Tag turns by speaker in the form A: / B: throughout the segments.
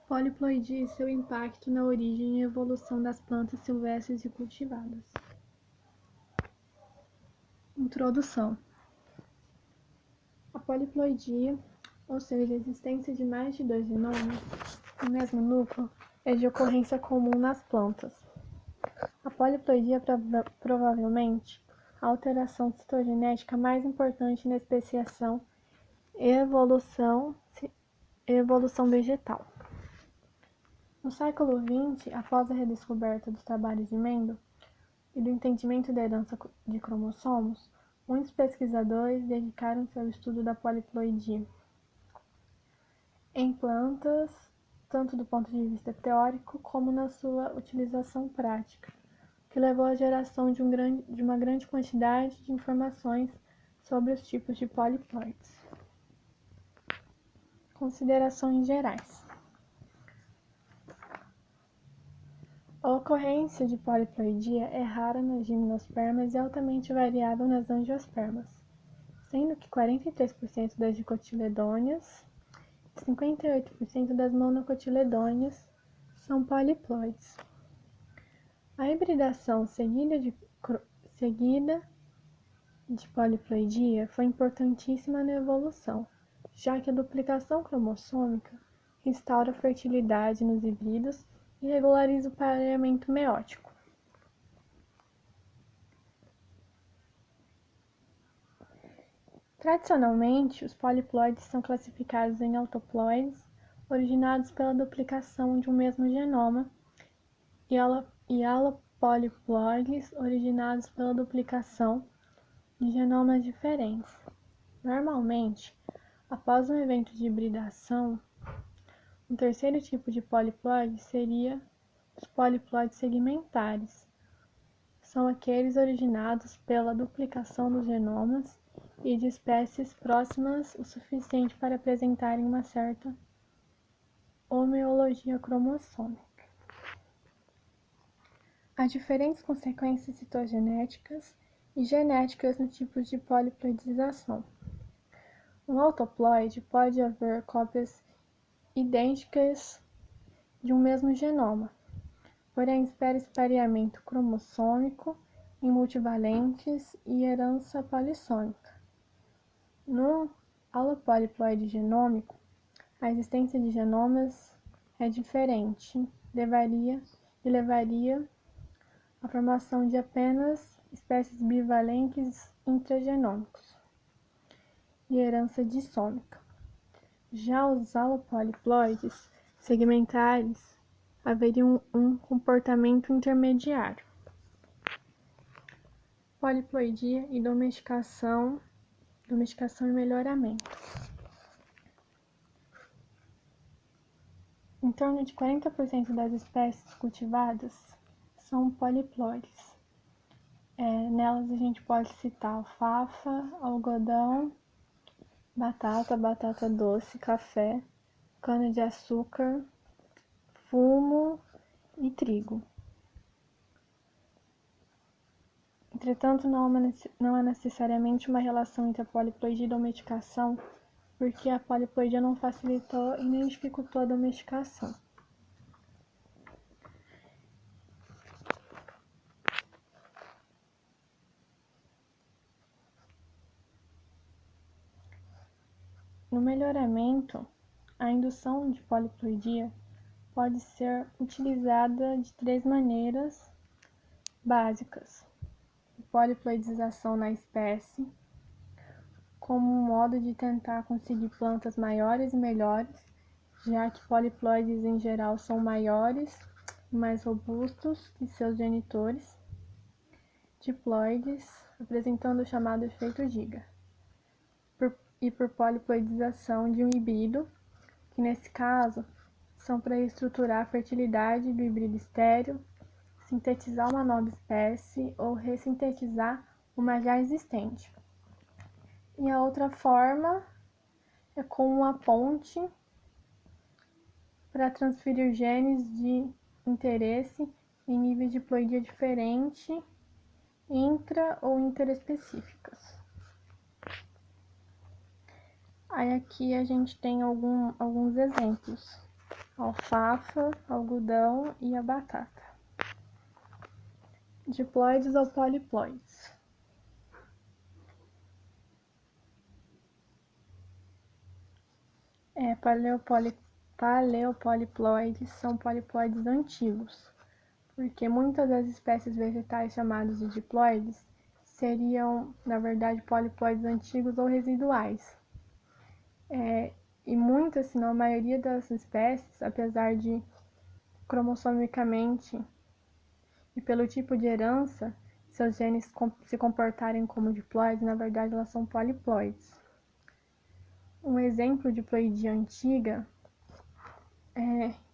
A: Poliploidia e seu impacto na origem e evolução das plantas silvestres e cultivadas. Introdução. A poliploidia, ou seja, a existência de mais de 2 genomas no mesmo núcleo, é de ocorrência comum nas plantas. A poliploidia é provavelmente a alteração citogenética mais importante na especiação e evolução vegetal. No século XX, após a redescoberta dos trabalhos de Mendel e do entendimento da herança de cromossomos, muitos pesquisadores dedicaram-se ao estudo da poliploidia em plantas, tanto do ponto de vista teórico como na sua utilização prática, que levou à geração de uma grande quantidade de informações sobre os tipos de poliploides. Considerações gerais. A ocorrência de poliploidia é rara nas gimnospermas e altamente variável nas angiospermas, sendo que 43% das dicotiledôneas e 58% das monocotiledôneas são poliploides. A hibridação seguida de poliploidia foi importantíssima na evolução, já que a duplicação cromossômica restaura a fertilidade nos híbridos e regulariza o pareamento meótico. Tradicionalmente, os poliploides são classificados em autoploides, originados pela duplicação de um mesmo genoma, e alopoliploides, originados pela duplicação de genomas diferentes. Normalmente, após um evento de hibridação, um terceiro tipo de poliploide seria os poliploides segmentares. São aqueles originados pela duplicação dos genomas e de espécies próximas o suficiente para apresentarem uma certa homeologia cromossômica. Há diferentes consequências citogenéticas e genéticas nos tipos de poliploidização. No autoploide pode haver cópias idênticas de um mesmo genoma, porém espera-se pareamento cromossômico em multivalentes e herança polissômica. No alopoliploide genômico, a existência de genomas é diferente e levaria à formação de apenas espécies bivalentes intragenômicos e herança dissômica. Já os alopoliploides segmentares haveria um comportamento intermediário. Poliploidia e domesticação e melhoramento. Em torno de 40% das espécies cultivadas são poliploides. Nelas a gente pode citar alfafa, algodão, batata doce, café, cana-de-açúcar, fumo e trigo. Entretanto, não há necessariamente uma relação entre a poliploidia e domesticação, porque a poliploidia não facilitou e nem dificultou a domesticação. No melhoramento, a indução de poliploidia pode ser utilizada de 3 maneiras básicas. Poliploidização na espécie, como um modo de tentar conseguir plantas maiores e melhores, já que poliploides em geral são maiores e mais robustos que seus genitores. Diploides, apresentando o chamado efeito Giga. E por poliploidização de um híbrido, que nesse caso são para estruturar a fertilidade do híbrido estéril, sintetizar uma nova espécie ou ressintetizar uma já existente. E a outra forma é com uma ponte para transferir genes de interesse em níveis de ploidia diferente, intra ou interespecíficas. Aí aqui a gente tem alguns exemplos. alfafa, algodão e a batata. Diploides ou poliploides. Paleopoliploides são poliploides antigos, porque muitas das espécies vegetais chamadas de diploides seriam, na verdade, poliploides antigos ou residuais. E muitas, se não a maioria das espécies, apesar de cromossomicamente e pelo tipo de herança, seus genes se comportarem como diploides, na verdade elas são poliploides. Um exemplo de diploidia antiga,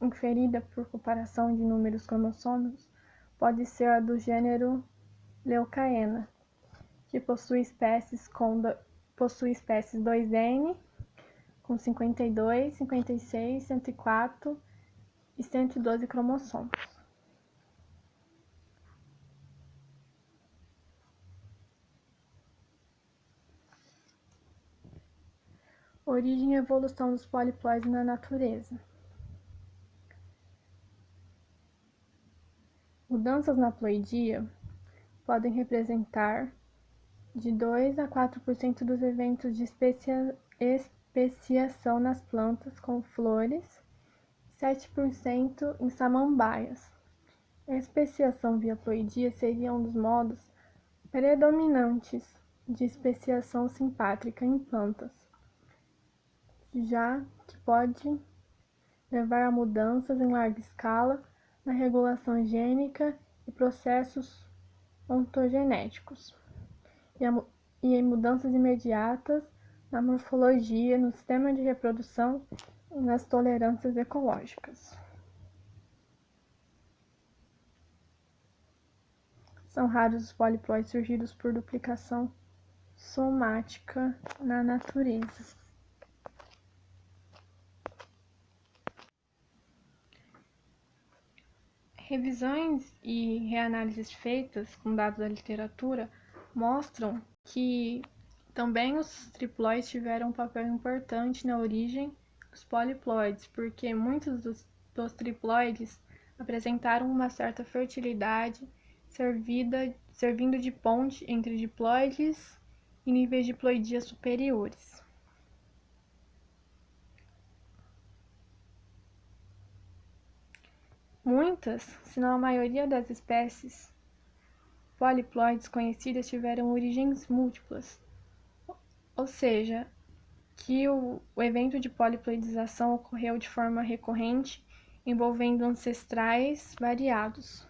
A: inferida por comparação de números cromossômicos, pode ser a do gênero Leucaena, que possui espécies 2N, com 52, 56, 104 e 112 cromossomos. Origem e evolução dos poliploides na natureza. Mudanças na ploidia podem representar de 2 a 4% dos eventos de especiação nas plantas com flores, 7% em samambaias. A especiação via ploidia seria um dos modos predominantes de especiação simpátrica em plantas, já que pode levar a mudanças em larga escala na regulação gênica e processos ontogenéticos, e em mudanças imediatas na morfologia, no sistema de reprodução e nas tolerâncias ecológicas. São raros os poliploides surgidos por duplicação somática na natureza. Revisões e reanálises feitas com dados da literatura mostram que também os triploides tiveram um papel importante na origem dos poliploides, porque muitos dos triploides apresentaram uma certa fertilidade, servindo de ponte entre diploides e níveis de diploidia superiores. Muitas, se não a maioria das espécies poliploides conhecidas tiveram origens múltiplas, ou seja, que o evento de poliploidização ocorreu de forma recorrente, envolvendo ancestrais variados.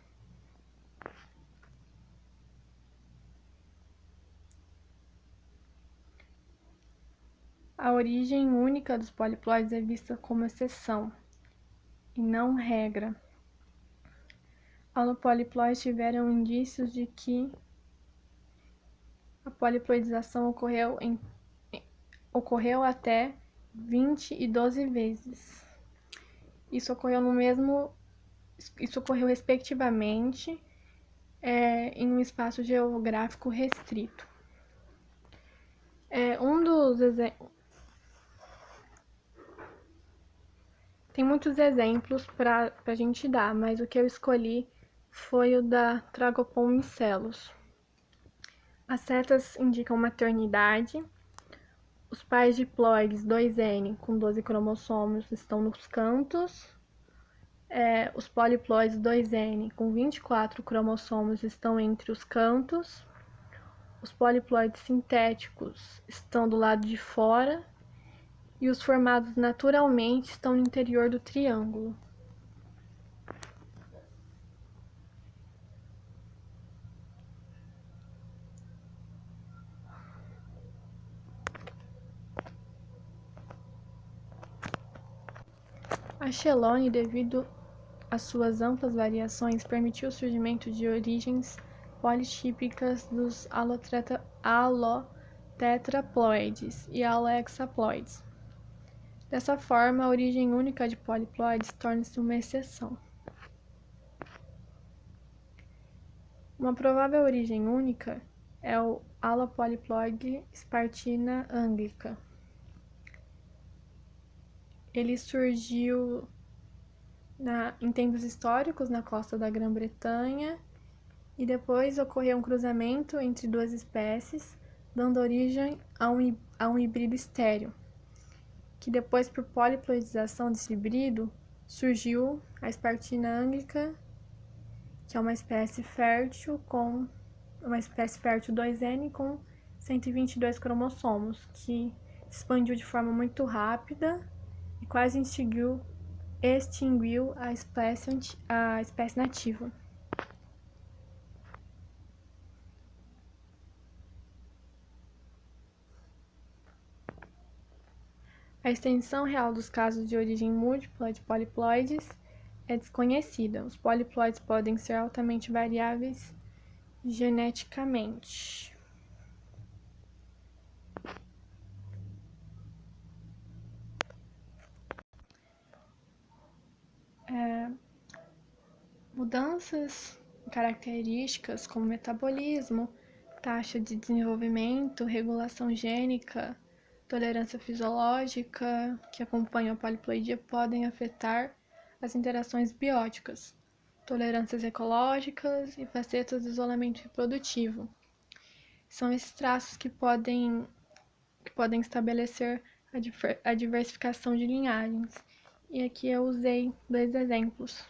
A: A origem única dos poliploides é vista como exceção, e não regra. Holopoliploides tiveram indícios de que a poliploidização ocorreu até 20 e 12 vezes. Isso ocorreu respectivamente em um espaço geográfico restrito. Tem muitos exemplos para a gente dar, mas o que eu escolhi foi o da Tragopon micellos. As setas indicam maternidade. Os pais diploides 2N com 12 cromossomos estão nos cantos. Os poliploides 2N com 24 cromossomos estão entre os cantos. Os poliploides sintéticos estão do lado de fora. E os formados naturalmente estão no interior do triângulo. A Chelone, devido às suas amplas variações, permitiu o surgimento de origens politípicas dos alotetraploides e alohexaploides. Dessa forma, a origem única de poliploides torna-se uma exceção. Uma provável origem única é o alopoliploide Spartina anglica. Ele surgiu em tempos históricos na costa da Grã-Bretanha, e depois ocorreu um cruzamento entre duas espécies, dando origem a um híbrido estéril, que depois, por poliploidização desse híbrido, surgiu a Spartina anglica, que é uma espécie fértil 2N com 122 cromossomos, que se expandiu de forma muito rápida e quase extinguiu a espécie nativa. A extensão real dos casos de origem múltipla de poliploides é desconhecida. Os poliploides podem ser altamente variáveis geneticamente. Mudanças em características como metabolismo, taxa de desenvolvimento, regulação gênica, tolerância fisiológica que acompanham a poliploidia podem afetar as interações bióticas, tolerâncias ecológicas e facetas do isolamento reprodutivo. São esses traços que podem estabelecer a diversificação de linhagens. E aqui eu usei 2 exemplos.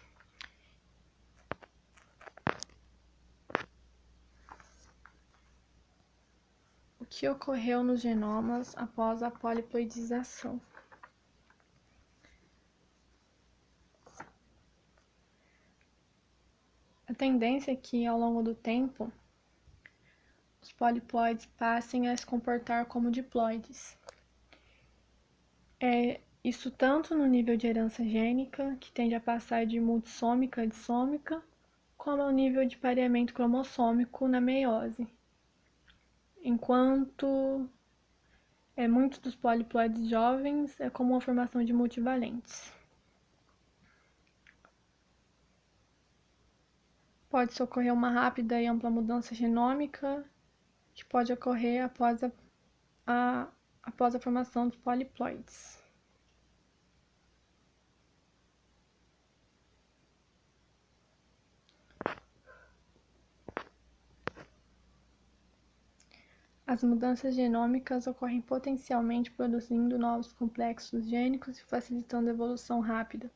A: O que ocorreu nos genomas após a poliploidização? A tendência é que, ao longo do tempo, os poliploides passem a se comportar como diploides. Isso tanto no nível de herança gênica, que tende a passar de multissômica a dissômica, como ao nível de pareamento cromossômico na meiose. Enquanto muitos dos poliploides jovens é comum a formação de multivalentes. Pode-se ocorrer uma rápida e ampla mudança genômica, que pode ocorrer após a formação dos poliploides. As mudanças genômicas ocorrem potencialmente produzindo novos complexos gênicos e facilitando a evolução rápida.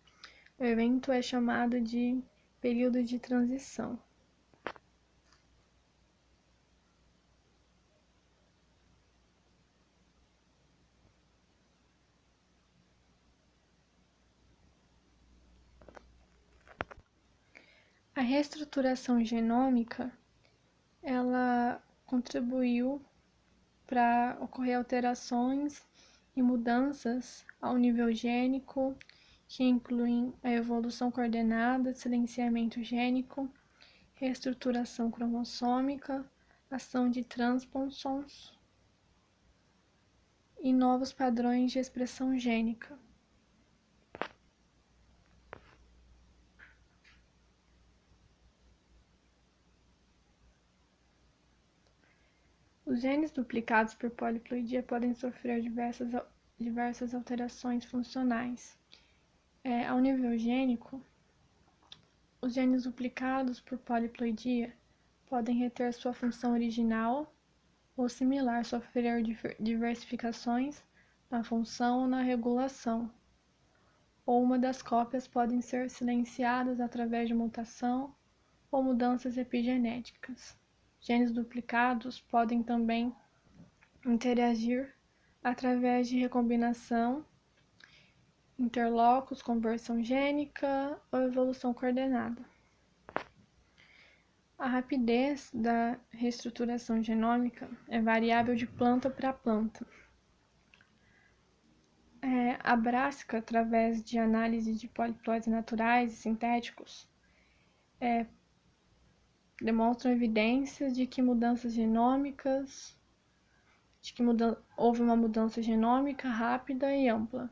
A: O evento é chamado de período de transição. A reestruturação genômica, ela contribuiu para ocorrer alterações e mudanças ao nível gênico, que incluem a evolução coordenada, silenciamento gênico, reestruturação cromossômica, ação de transponsons e novos padrões de expressão gênica. Os genes duplicados por poliploidia podem sofrer diversas alterações funcionais. Ao nível gênico, os genes duplicados por poliploidia podem reter sua função original ou similar, sofrer diversificações na função ou na regulação, ou uma das cópias podem ser silenciadas através de mutação ou mudanças epigenéticas. Genes duplicados podem também interagir através de recombinação, interlocos, conversão gênica ou evolução coordenada. A rapidez da reestruturação genômica é variável de planta para planta. A Brassica, através de análise de poliploides naturais e sintéticos, demonstram evidências de que houve uma mudança genômica rápida e ampla.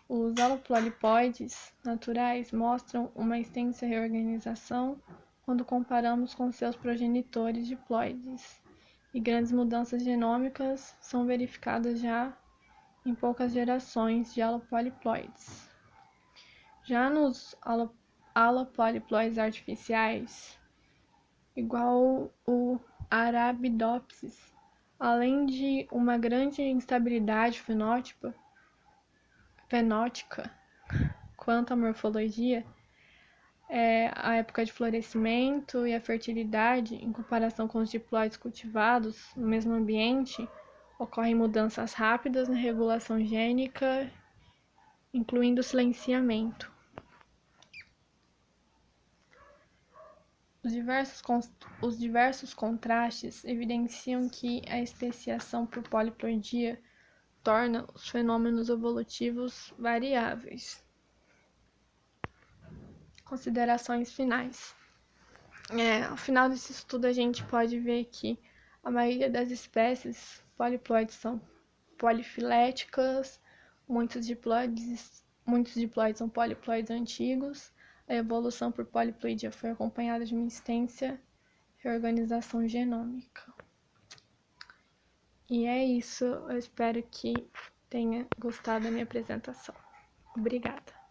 A: Os allopolipoides naturais mostram uma extensa reorganização quando comparamos com seus progenitores diploides, e grandes mudanças genômicas são verificadas já em poucas gerações de allopolipoides. Já nos alopoliploides artificiais, igual o Arabidopsis, além de uma grande instabilidade fenótica quanto à morfologia, a época de florescimento e a fertilidade, em comparação com os diploides cultivados no mesmo ambiente, ocorrem mudanças rápidas na regulação gênica, incluindo o silenciamento. Os diversos contrastes evidenciam que a especiação por poliploidia torna os fenômenos evolutivos variáveis. Considerações finais. Ao final desse estudo, a gente pode ver que a maioria das espécies poliploides são polifiléticas, muitos diploides são poliploides antigos. A evolução por poliploidia foi acompanhada de uma extensa reorganização genômica. E é isso, eu espero que tenha gostado da minha apresentação. Obrigada.